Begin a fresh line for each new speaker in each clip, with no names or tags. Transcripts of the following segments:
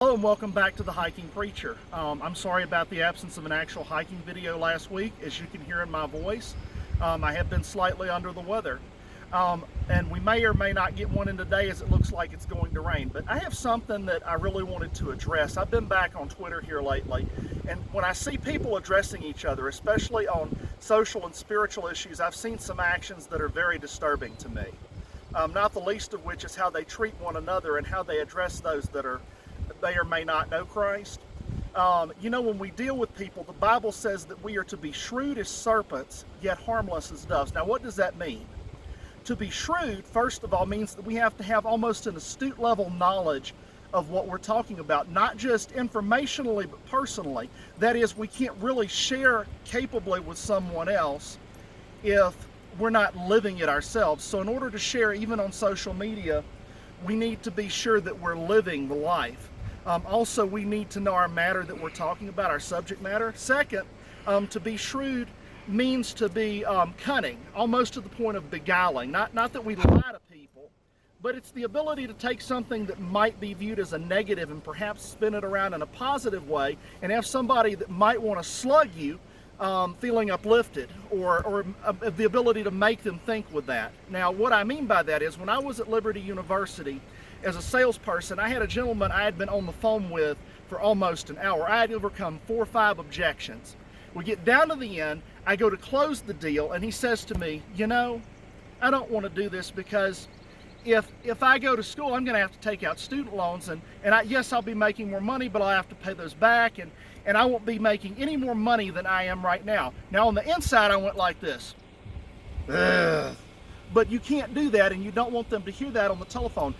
Hello and welcome back to the Hiking Preacher. I'm sorry about the absence of an actual hiking video last week. As you can hear in my voice, I have been slightly under the weather. And we may or may not get one in today as it looks like it's going to rain. But I have something that I really wanted to address. I've been back on Twitter here lately, and when I see people addressing each other, especially on social and spiritual issues, I've seen some actions that are very disturbing to me. Not the least of which is how they treat one another and how they address those that may or may not know Christ. When we deal with people, the Bible says that we are to be shrewd as serpents, yet harmless as doves. Now, what does that mean? To be shrewd, first of all, means that we have to have almost an astute level knowledge of what we're talking about, not just informationally, but personally. That is, we can't really share capably with someone else if we're not living it ourselves. So in order to share, even on social media, we need to be sure that we're living the life. Also, we need to know our matter that we're talking about, our subject matter. Second, to be shrewd means to be cunning, almost to the point of beguiling. Not that we lie to people, but it's the ability to take something that might be viewed as a negative and perhaps spin it around in a positive way and have somebody that might want to slug you feeling uplifted, or the ability to make them think with that. Now, what I mean by that is when I was at Liberty University, as a salesperson, I had a gentleman I had been on the phone with for almost an hour. I had overcome 4 or 5 objections. We get down to the end, I go to close the deal, and he says to me, I don't want to do this because if I go to school, I'm going to have to take out student loans, and yes, I'll be making more money, but I'll have to pay those back, and I won't be making any more money than I am right now. Now, on the inside, I went like this. Ugh. But you can't do that, and you don't want them to hear that on the telephone.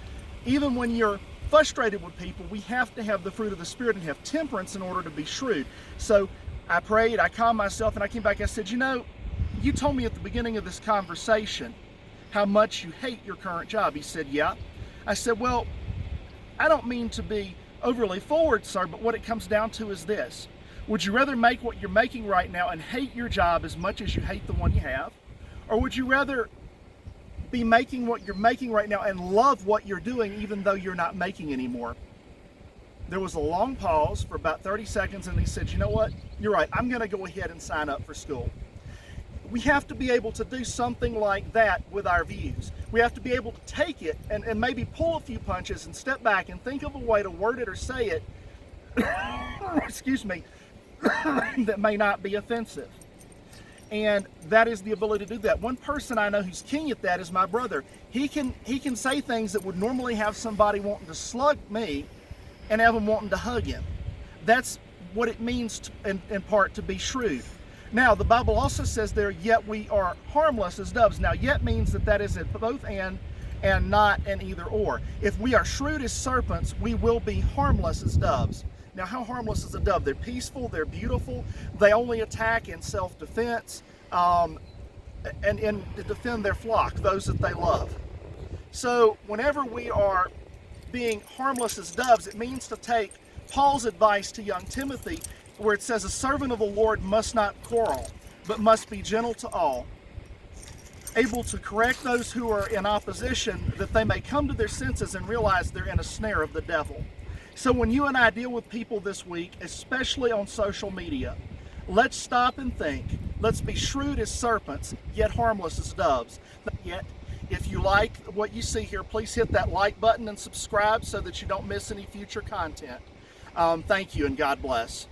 Even when you're frustrated with people, we have to have the fruit of the Spirit and have temperance in order to be shrewd. So I prayed, I calmed myself, and I came back. I said, you told me at the beginning of this conversation how much you hate your current job. He said, yeah. I said, well, I don't mean to be overly forward, sir, but what it comes down to is this. Would you rather make what you're making right now and hate your job as much as you hate the one you have? Or would you rather be making what you're making right now and love what you're doing even though you're not making anymore? There was a long pause for about 30 seconds, and he said, you know what? You're right. I'm going to go ahead and sign up for school. We have to be able to do something like that with our views. We have to be able to take it and maybe pull a few punches and step back and think of a way to word it or say it, excuse me, that may not be offensive. And that is the ability to do that. One person I know who's king at that is my brother. He can say things that would normally have somebody wanting to slug me and have them wanting to hug him. That's what it means in part to be shrewd. Now, the Bible also says there, yet we are harmless as doves. Now, yet means that is at both and not an either or. If we are shrewd as serpents, we will be harmless as doves. Now, how harmless is a dove? They're peaceful, they're beautiful, they only attack in self-defense and to defend their flock, those that they love. So whenever we are being harmless as doves, it means to take Paul's advice to young Timothy, where it says, a servant of the Lord must not quarrel, but must be gentle to all, able to correct those who are in opposition, that they may come to their senses and realize they're in a snare of the devil. So when you and I deal with people this week, especially on social media, let's stop and think. Let's be shrewd as serpents, yet harmless as doves. Yet, if you like what you see here, please hit that like button and subscribe so that you don't miss any future content. Thank you, and God bless.